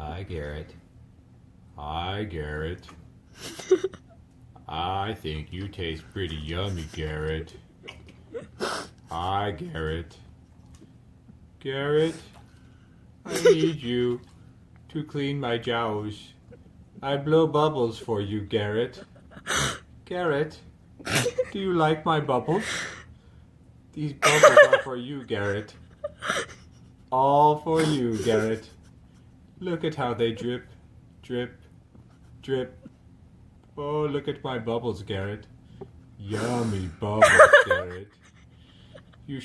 Hi, Garret. Hi, Garret. I think you taste pretty yummy, Garret. Hi, Garret. Garret, I need you to clean my jowls. I blow bubbles for you, Garret. Garret, do you like my bubbles? These bubbles are for you, Garret. All for you, Garret. Look at how they drip, drip, drip. Oh, look at my bubbles, Garret. Yummy bubbles, Garret. You